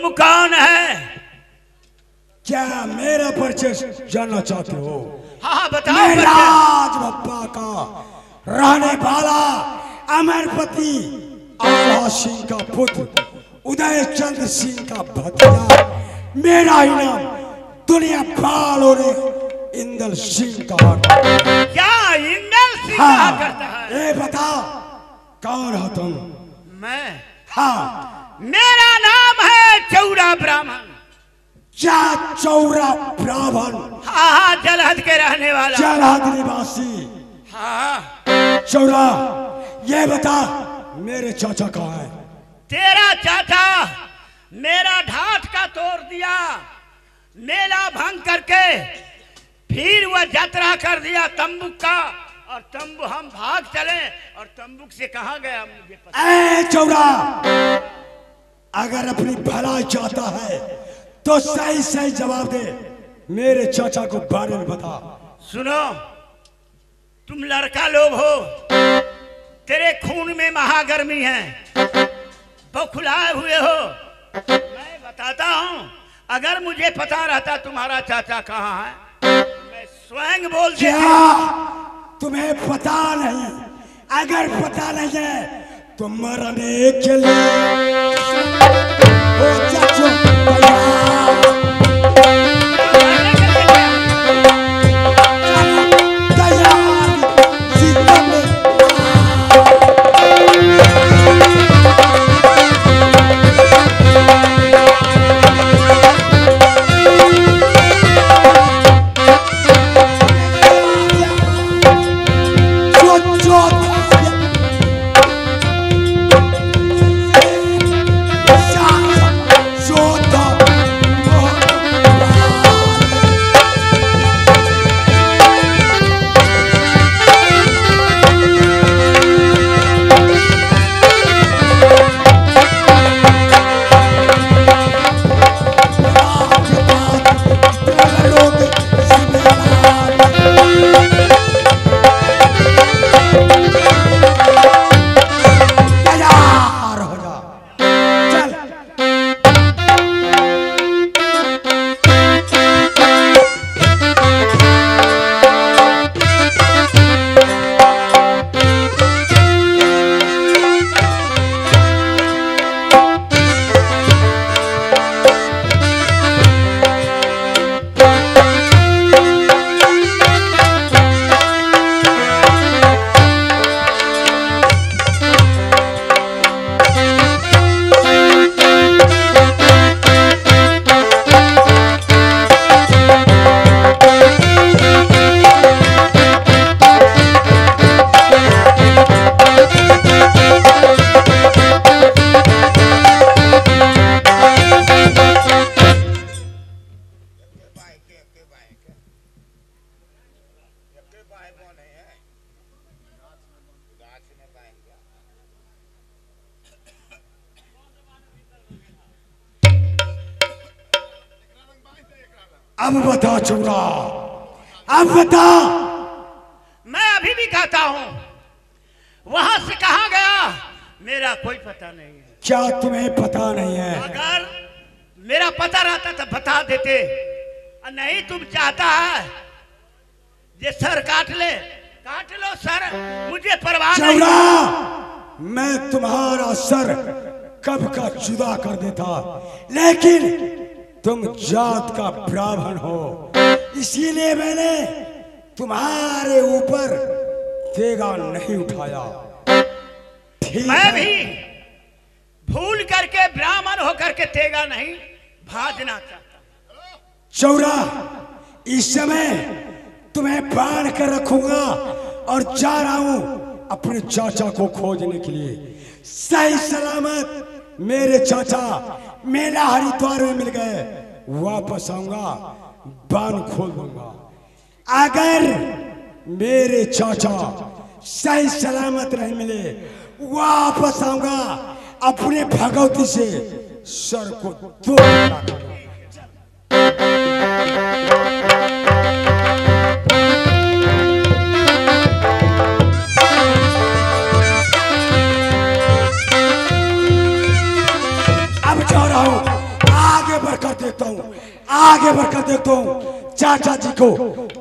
तुम कौन है? क्या मेरा परिचय जानना चाहते हो? हाँ बताओ। मैं राजबप्पा का रहने वाला अमरपति आला सिंह का पुत्र उदय चंद्र सिंह का भतीजा, मेरा ही नाम दुनिया वालों ने इंदल सिंह कहा। क्या इंदल सिंह कहा करता है? ये बता कौन हो तुम? मैं? हाँ, मेरा नाम है चौरा ब्राह्मण। क्या चौरा ब्राह्मण? हाँ हाँ, जलहद के रहने वाला। जलहद निवासी? हाँ। चौरा, ये बता मेरे चाचा कहाँ है? तेरा चाचा मेरा ढाट का तोड़ दिया, मेला भंग करके फिर वह यात्रा कर दिया तंबुक का, और तंबू हम भाग चले, और तंबुक से कहाँ गया मुझे पता। ए चौरा, अगर अपनी भलाई चाहता है तो सही सही जवाब दे, मेरे चाचा को बारे में बता। सुनो, तुम लड़का लोग हो, तेरे खून में महागर्मी है, बौखलाए हुए हो। मैं बताता हूँ, अगर मुझे पता रहता तुम्हारा चाचा कहाँ है, मैं स्वयं बोल देता। तुम्हें पता नहीं? अगर पता नहीं है तो मरने के लिए ओ चाचो तैयार। अब बता चौरा, अब बता। मैं अभी भी कहता हूँ, वहां से कहाँ गया मेरा कोई पता नहीं है। क्या तुम्हें पता नहीं है? अगर मेरा पता रहता तो बता देते, और नहीं तुम चाहता है ये सर काट लो सर, मुझे परवाह नहीं। चौरा, मैं तुम्हारा सर कब का जुदा कर देता, लेकिन तुम जात का ब्राह्मण हो, इसीलिए मैंने तुम्हारे ऊपर तेगा नहीं उठाया। मैं भी भूल करके ब्राह्मण होकर के तेगा नहीं भाजना चाहता। चौरा, इस समय तुम्हें बांध कर रखूंगा और जा रहा हूं अपने चाचा को खोजने के लिए। सही सलामत मेरे चाचा मेला हरिद्वार में मिल गए, वापस आऊंगा, बांध खोल दूंगा। अगर मेरे चाचा सही सलामत नहीं मिले, वापस आऊंगा अपने भगवती से सर को दो टुकड़ा कर दूंगा। अब जा रहा हूं, आगे बढ़कर देखता हूँ चाचा जी को।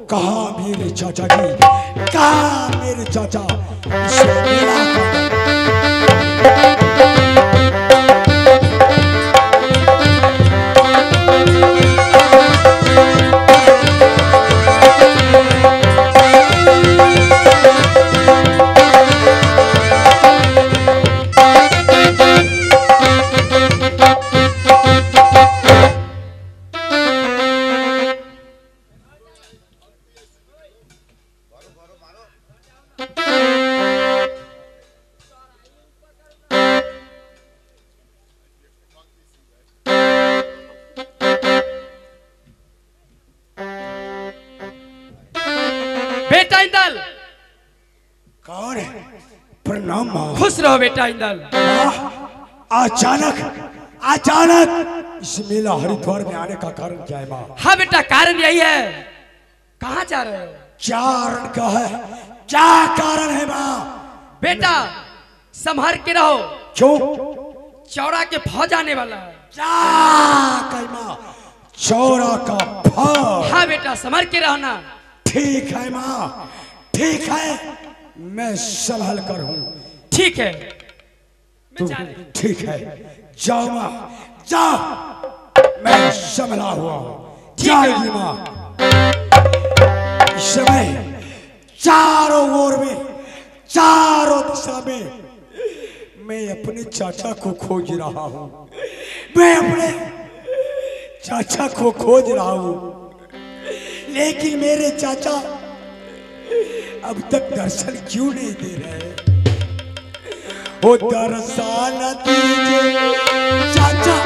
कहा मेरे चाचा जी, कहा मेरे चाचा इस मेला का। बेटा इंदल। कौन है? प्रणाम माँ। खुश रहो बेटा इंदल। अचानक अचानक इस मेला हरिद्वार में आने का कारण क्या है माँ? हाँ बेटा, कारण यही है। कहाँ जा रहे हो? कारण का है, क्या कारण है माँ? बेटा संभर के रहो। क्यों? चौरा के फौज आने वाला है। क्या कही माँ? चौरा का फौज? हाँ बेटा, संभर के रहना। ठीक है माँ, ठीक है, मैं संभल कर हूँ। ठीक है, तू ठीक है, जाओ माँ, जाओ, मैं संभला हुआ हूँ। जाएगी माँ। इस समय चारों ओर में, चारों दिशा में मैं अपने चाचा को खोज रहा हूँ। मैं अपने चाचा को खोज रहा हूँ, लेकिन मेरे चाचा अब तक दर्शन क्यों नहीं दे रहे? वो दर्शन दीजिए चाचा,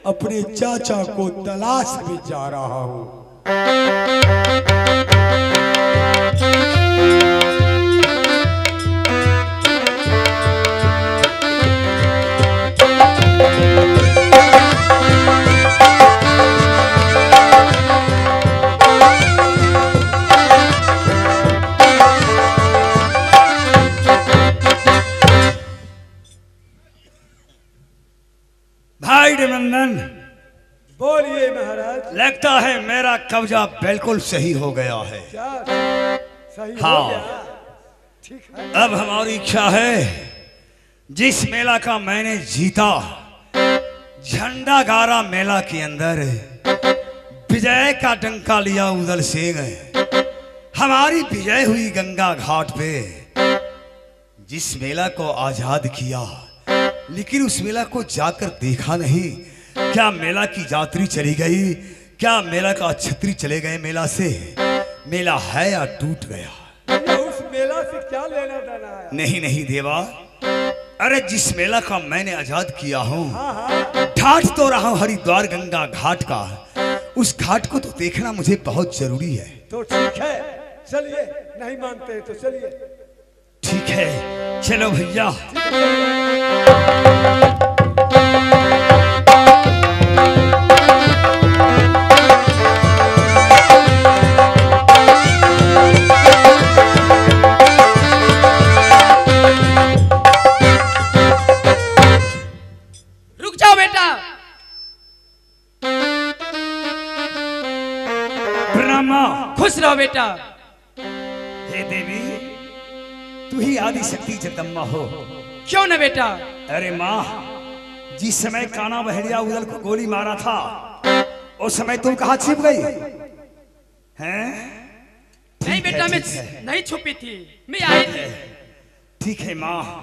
अपने चाचा को तलाश में जा रहा हूँ। भाई डमनंदन, बोलिए महाराज। लगता है मेरा कब्जा बिल्कुल सही हो गया है। क्या सही हो हाँ। गया? ठीक है। अब हमारी इच्छा है, जिस मेला का मैंने जीता, झंडा गारा मेला के अंदर विजय का डंका लिया उदल सिंह, हमारी विजय हुई गंगा घाट पे, जिस मेला को आजाद किया, लेकिन उस मेला को जाकर देखा नहीं। क्या मेला की यात्री चली गई? क्या मेला का छतरी चले गए मेला से? मेला है या टूट गया? उस मेला से क्या लेना देना है? नहीं नहीं देवा, अरे जिस मेला का मैंने आजाद किया हूँ, घाट तो रहा हूँ हरिद्वार गंगा घाट का, उस घाट को तो देखना मुझे बहुत जरूरी है। तो ठीक है, चलिए। नहीं मानते तो चलिए। ठीक है, चलो भैया। रुक जाओ बेटा। प्रणाम। खुश रहो बेटा। हे देवी, तू ही आदि शक्ति जगदम्बा हो। क्यों न बेटा? अरे माँ, जिस समय काना बहरिया उदल को गोली मारा था उस समय तुम कहाँ छिप गई हैं? नहीं बेटा, मैं नहीं छुपी थी, मैं आई थी। ठीक है माँ,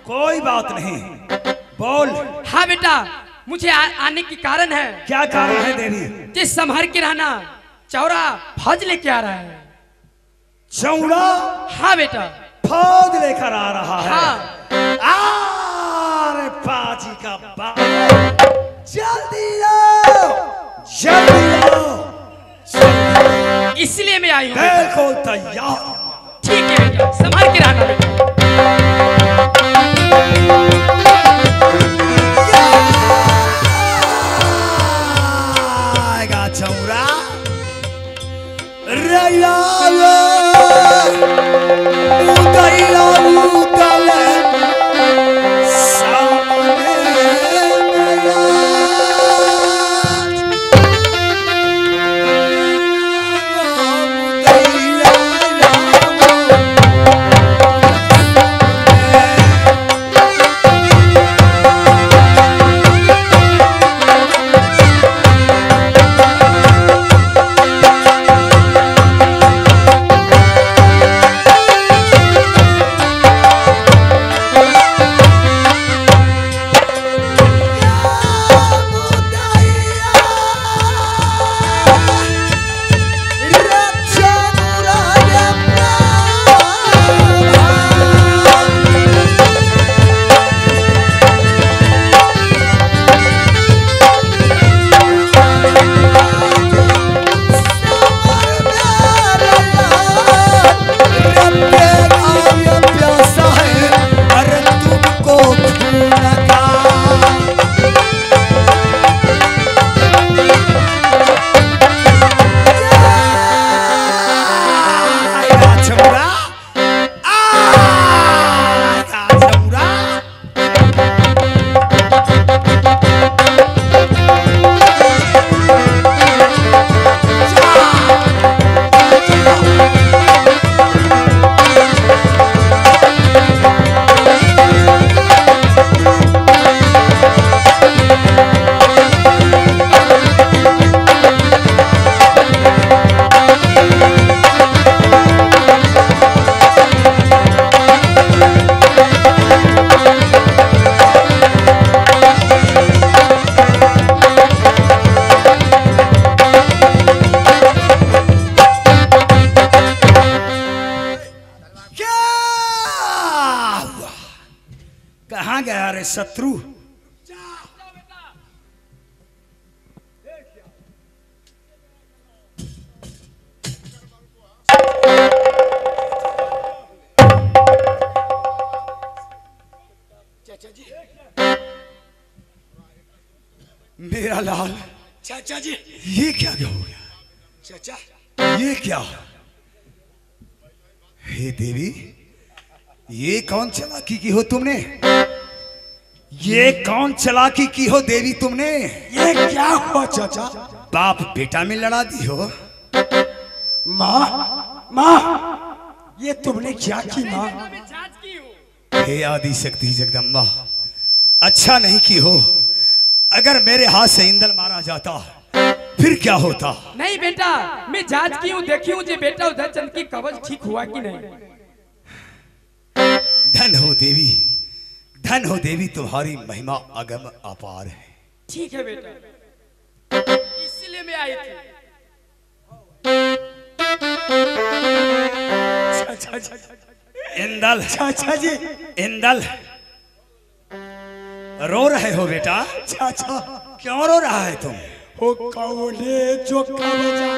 कोई बात नहीं, बोल। हाँ बेटा, मुझे आने की कारण है। क्या कारण है देवी? कि संभर के रहना, चौरा फौज लेके आ रहा है। चौड़ा? हाँ बेटा, फौज लेकर आ रहा है। हाँ। अरे पाजी का बाप, जल्दी आओ, जल्दी आओ। इसलिए मैं आई हूँ। बिल्कुल तैयार। ठीक है बेटा, संभाल के रहना बेटा। चौरा शत्रु। चाचा जी, मेरा लाल। चाचा जी, ये क्या हो गया? चाचा, ये क्या? हे देवी, ये कौन चालाकी की हो तुमने? ये कौन चालाकी की हो देवी तुमने? ये क्या हुआ चाचा? बाप बेटा में लड़ा दी हो। माँ, माँ, ये तुमने क्या की माँ? हे आदि शक्ति जगदम्बा, अच्छा नहीं की हो। अगर मेरे हाथ से इंदल मारा जाता फिर क्या होता? नहीं बेटा, मैं जांच की हूँ, देखी हूँ जे बेटा उधर चंद की कवच ठीक हुआ कि नहीं। धन हो देवी, धन हो देवी, तुम्हारी महिमा अगम अपार है। ठीक है बेटा, इसलिए मैं आई थी। इंदल, चाचा जी, इंदल, रो रहे हो बेटा? चाचा, क्यों रो रहा है तुम? वो कौने जो कवचा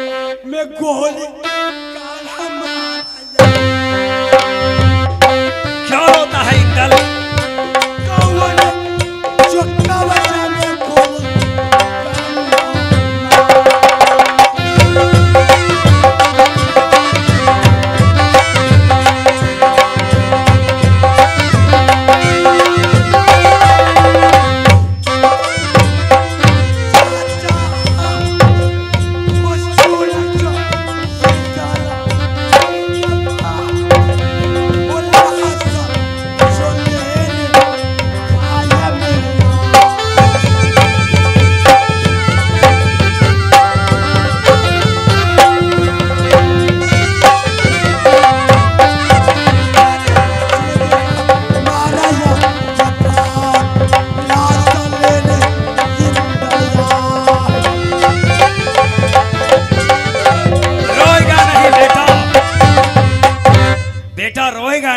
में गोली काला मारा। क्यों रोता है इंदल? कौने जो कवचा में गोली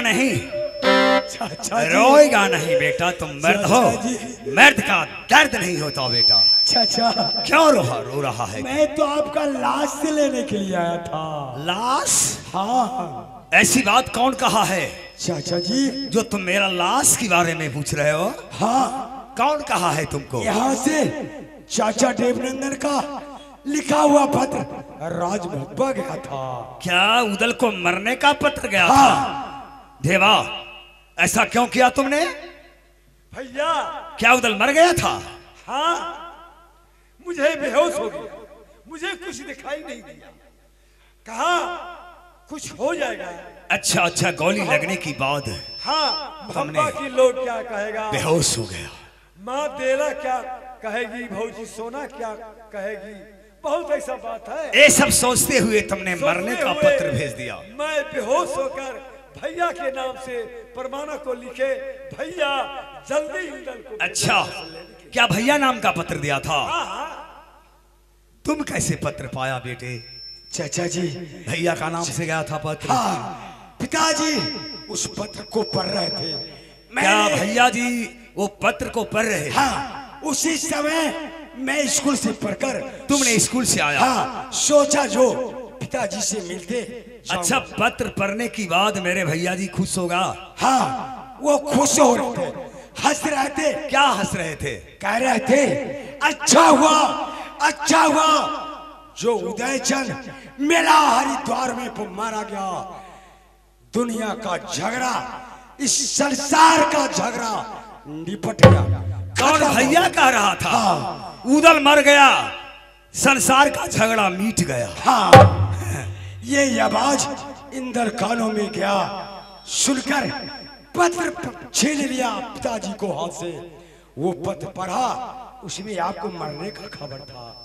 नहीं, चाचा जी, रोएगा नहीं बेटा। तुम मर्द हो, चाचा जी। मर्द का दर्द नहीं होता बेटा। चाचा क्यों रो रहा है? मैं तो आपका लाश से लेने के लिए आया था। लाश? हाँ ऐसी बात कौन कहा है चाचा जी। जो तुम मेरा लाश के बारे में पूछ रहे हो? हाँ, कौन कहा है तुमको? यहाँ से चाचा देवनंदन का लिखा हुआ पत्र राजभोपा गया था। क्या उदल को मरने का पत्र गया था? हाँ देवा, ऐसा क्यों किया तुमने? भैया क्या उदल मर गया था? हाँ, मुझे बेहोश हो गया, मुझे कुछ दिखाई नहीं दिया। कहा कुछ हो जाएगा। अच्छा अच्छा, गोली लगने की बाद हाँ, हमने- भम्बा की लोग क्या कहेगा, बेहोश हो गया। माँ देला क्या कहेगी, भौजी सोना क्या कहेगी, बहुत ऐसा बात है। ये सब सोचते हुए तुमने मरने सोचते का हुए पत्र भेज दिया। मैं बेहोश होकर भैया के नाम से परमाणु को लिखे, भैया जल्दी उदल को। अच्छा, क्या भैया नाम का पत्र दिया था? हाँ, तुम कैसे पत्र पाया बेटे? चाचा जी, भैया का नाम से गया था पत्र? हाँ पिताजी उस पत्र को पढ़ रहे थे। क्या मैंने- भैया जी वो पत्र को पढ़ रहे थे? हाँ, उसी समय मैं स्कूल से पढ़कर तुमने स्कूल से आया? हाँ सोचा जो पिताजी से मिलते अच्छा, पत्र पढ़ने की बाद मेरे भैया जी खुश होगा? हाँ, वो खुश हो रहे थे, हंस रहे थे। क्या हंस रहे थे? कह रहे थे अच्छा हुआ, अच्छा हुआ जो उदयचंद मेला हरिद्वार में मारा गया। दुनिया का झगड़ा, इस संसार का झगड़ा निपट गया। कौन भैया कह रहा था? हाँ। उदल मर गया, संसार का झगड़ा मिट गया। हाँ, ये आवाज इंदर कानों में गया। सुनकर पत्र छीन लिया पिताजी को हाथ से। वो पत्र पढ़ा, उसमें आपको मरने का खबर था।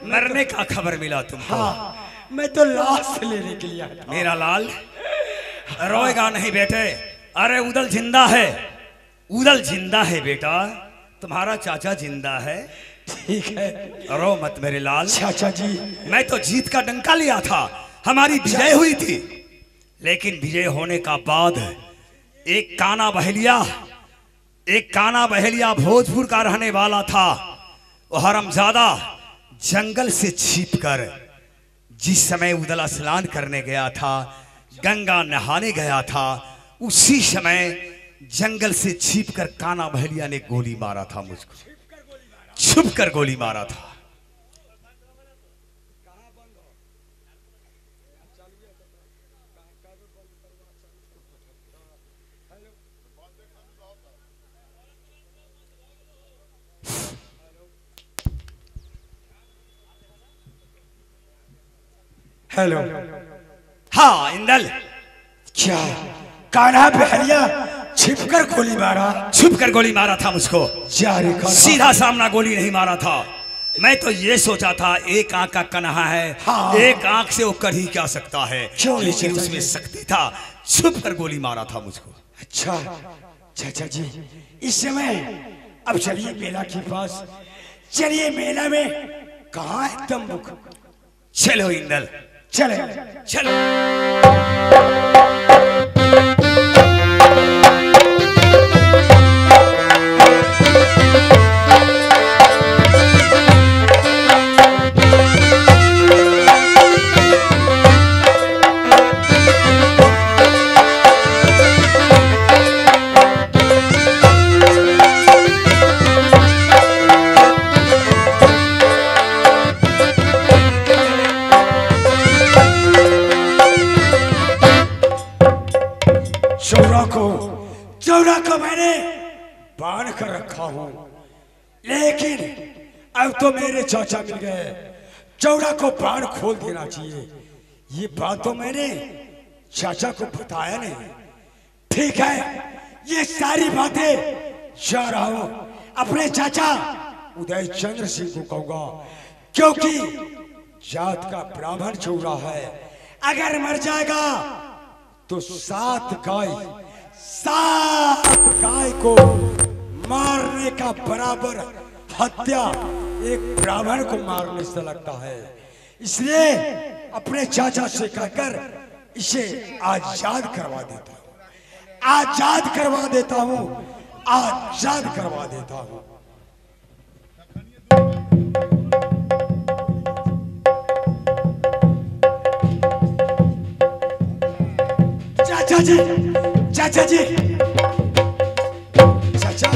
मरने का खबर मिला तुमको? हाँ, मैं तो लाश लेने के लिए आया था। मेरा लाल रोएगा नहीं बेटे। अरे उदल जिंदा है, उदल जिंदा है बेटा, तुम्हारा चाचा जिंदा है। ठीक है रो मत मेरे लाल। चाचा जी। मैं तो जीत का डंका लिया था, हमारी विजय हुई थी, लेकिन विजय होने का बाद एक काना बहेलिया भोजपुर का रहने वाला था। वो हरामजादा जंगल से छिपकर जिस समय उदल स्नान करने गया था, गंगा नहाने गया था, उसी समय जंगल से छिपकर काना बहेलिया ने गोली मारा था मुझको, छुप कर गोली मारा था। हेलो। हाँ इंदल, क्या कान्हा बहरिया छिपकर गोली मारा? छुप कर गोली मारा था मुझको, जारी कर। सीधा सामना गोली नहीं मारा था। मैं तो ये सोचा था एक आंख का कन्हा है, हाँ। एक आंख से वो कर ही क्या सकता है, क्यों नहीं लेकिन चाचा उसमें जी? शक्ति था, छुप कर गोली मारा था मुझको। अच्छा चाचा जी, इस समय अब चलिए मेला के पास। चलिए, मेला में कहाँ है तंबू? चलो इंदल, चले। चलो। चौरा को मैंने बांध कर रखा हूं, लेकिन अब तो मेरे चाचा मिल गए। चौरा को बांध खोल देना चाहिए। ये बात तो मैंने चाचा को बताया नहीं। ठीक है, ये सारी बातें जा रहा हूं अपने चाचा उदय चंद्र सिंह को कहूंगा, क्योंकि जात का ब्राह्मण चौरा है। अगर मर जाएगा तो सात गाय को मारने का बराबर हत्या एक ब्राह्मण को मारने से लगता है। इसलिए अपने चाचा से कहकर इसे आजाद करवा देता हूं। आजाद करवा देता हूँ, आजाद करवा देता हूँ। चाचा जी, चाचा जी, चाचा,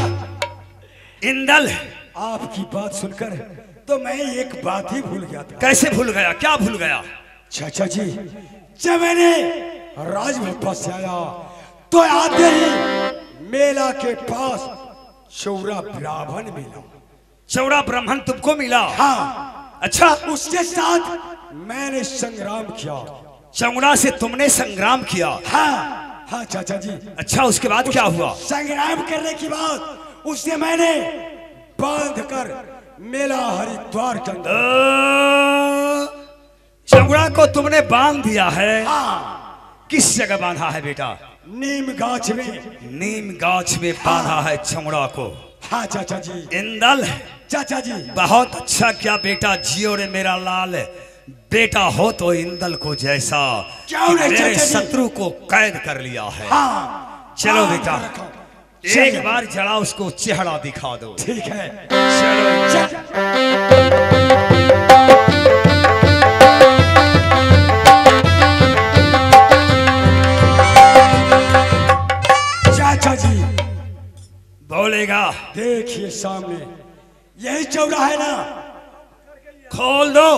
इंदल, आपकी बात सुनकर तो मैं एक बात ही भूल गया था। कैसे भूल गया? क्या भूल गया? चाचा जी, जब मैंने राजभवन से आया तो आते ही मेला के पास चौरा ब्राह्मण मिला। चौरा ब्राह्मण तुमको मिला? हाँ। अच्छा, उसके साथ मैंने संग्राम किया। चौरा से तुमने संग्राम किया? हाँ हाँ चाचा जी। अच्छा, उसके बाद क्या हुआ? संग्राम करने के बाद उससे मैंने बांध कर मेला हरिद्वार के अंदर। चौरा को तुमने बांध दिया है? हाँ। किस जगह बांधा है बेटा? नीम गाछ में। नीम गाछ में बांधा है चौरा को? हाँ चाचा जी। इंदल, चाचा जी, बहुत अच्छा किया बेटा, जियो रे मेरा लाल। बेटा हो तो इंदल को जैसा क्यों नहीं मेरे चाचा जी? शत्रु को कैद कर लिया है। हाँ। चलो हाँ, बेटा, रखो। एक चलो। बार जरा उसको चेहरा दिखा दो। ठीक है। चलो। चाचा जी, बोलेगा? देखिए सामने यही चौरा है ना? खोल दो।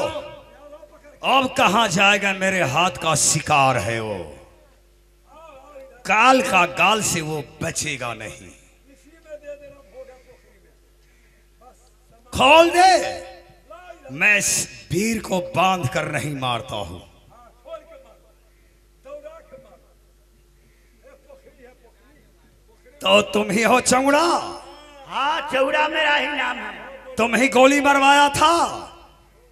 अब कहां जाएगा? मेरे हाथ का शिकार है वो, काल का गाल से वो बचेगा नहीं। खोल दे। मैं इस वीर को बांध कर नहीं मारता हूं। तो तुम ही हो चौड़ा? हाँ, चौड़ा मेरा ही नाम है। तुम ही गोली मरवाया था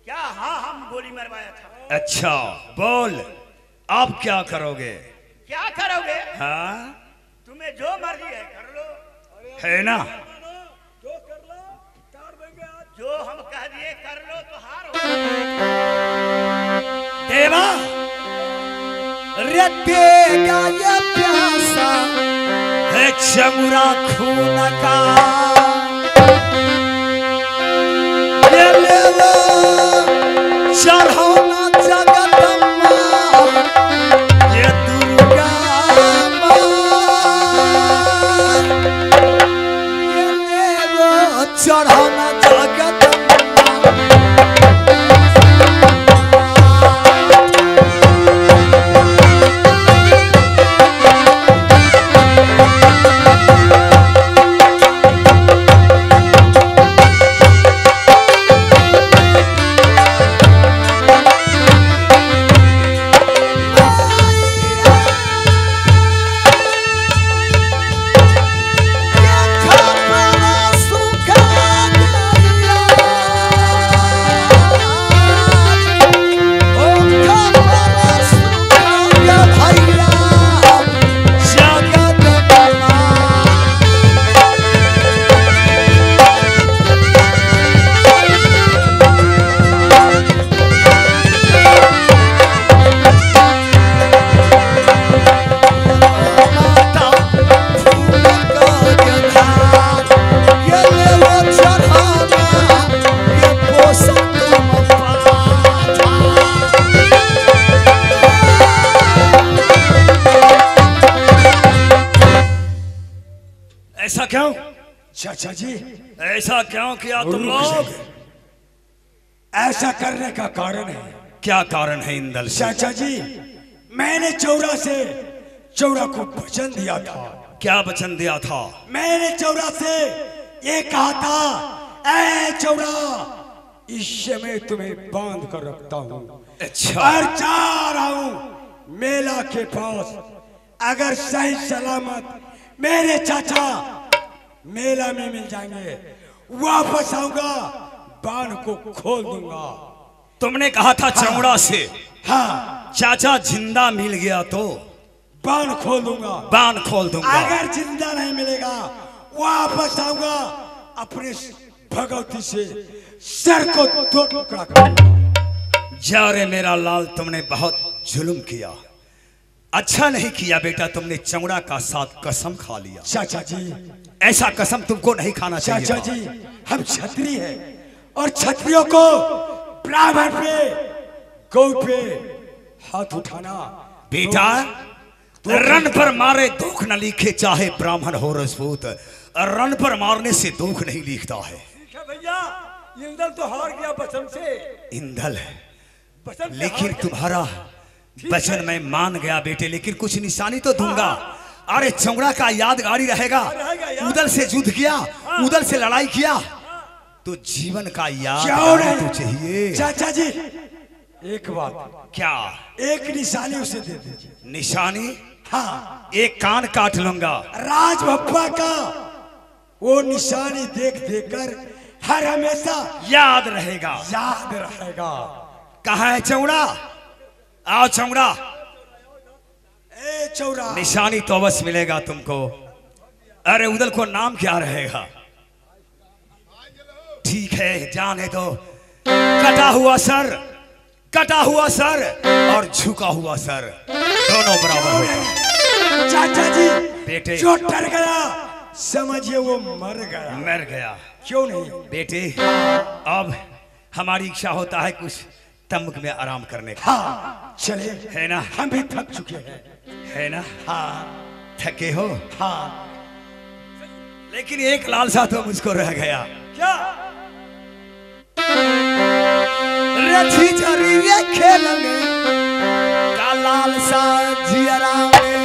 क्या? हाँ, हम गोली मरवाया था। अच्छा, बोल आप क्या करोगे? क्या करोगे? हाँ, तुम्हें जो मर्जी है कर लो। है ना? जो हम कह दिए कर लो तो हार हो। देवा, रे देगा ये प्यासा है चमुरा खून का। ये ले लो चढ़ाना जगदम्बा, ये दुर्गा माँ। ये ले लो चढ़ाना जगदम्बा। ऐसा क्यों? चाचा जी, ऐसा क्यों किया तुम लोग? ऐसा करने का कारण है। क्या कारण है इंदल से? चाचा जी, मैंने चौरा से चौरा को वचन दिया था। क्या वचन दिया था? मैंने चौरा से ये कहा था, ऐ चौरा, इस समय तुम्हें बांध कर रखता हूँ अच्छा, और जा रहा हूँ मेला के पास। अगर सही सलामत मेरे चाचा मेला में मिल जाएंगे, वापस आऊंगा, बाण को खोल दूंगा। तुमने कहा था चौड़ा से हाँ, चाचा जिंदा मिल गया तो बाण खोल दूंगा। बाण खोल दूंगा। अगर जिंदा नहीं मिलेगा, वापस आऊंगा, अपने भगवती से सर को दो टुकड़ा कर दूंगा। जा रे मेरा लाल, तुमने बहुत जुल्म किया। अच्छा नहीं किया बेटा, तुमने चौड़ा का साथ कसम खा लिया। चाचा जी, ऐसा कसम तुमको नहीं खाना चाहिए चाचा था। जी, हम क्षत्रिय हैं और क्षत्रियों को ब्राह्मण पे, गौ पे हाथ उठाना। बेटा रण पर मारे दुख न लिखे, चाहे ब्राह्मण हो राजपूत, रण पर मारने से दुख नहीं लिखता है। ठीक है भैया, इंदल तो हार गया बचन से। इंदल बचन से लेकिन हार गया। तुम्हारा वचन मैं मान गया बेटे, लेकिन कुछ निशानी तो दूंगा। अरे चौड़ा का यादगारी रहेगा। उदल से युद्ध किया, उदल से लड़ाई किया, तो जीवन का याद क्यों नहीं? तो चाहिए। चाचा जी, एक बात, क्या एक निशानी उसे दे दीजिए। निशानी? हाँ, एक कान काट लूंगा। राज भप्पा का वो निशानी देख देकर हर हमेशा याद रहेगा। याद रहेगा। कहाँ है चौड़ा? आओ चौड़ा, ए चौरा, निशानी तो अवश्य मिलेगा तुमको। अरे उदल को नाम क्या रहेगा? ठीक है, जाने दो। कटा हुआ सर, कटा हुआ सर और झुका हुआ सर दोनों बराबर होगा। चाचा जी, बेटे जो डर गया समझिए वो मर गया। मर गया। क्यों नहीं? बेटे अब हमारी इच्छा होता है कुछ तंबू में आराम करने का, हाँ, चले, है ना? हम भी थक चुके हैं। है ना? हाँ थके हो? हाँ, लेकिन एक लालसा तो मुझको रह गया। क्या? रथी चरिए खेलने का लालसा जियरा में,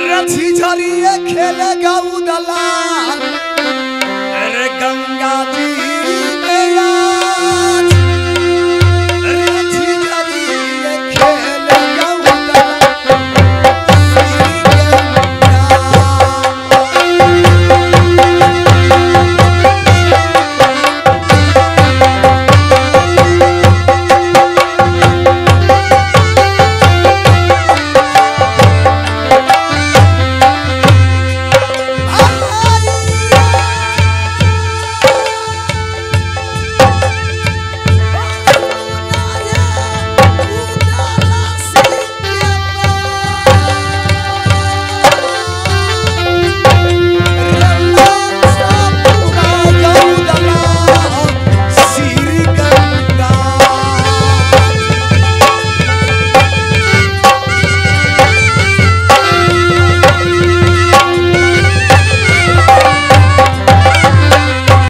रथी चरिए खेलेगा उदलाल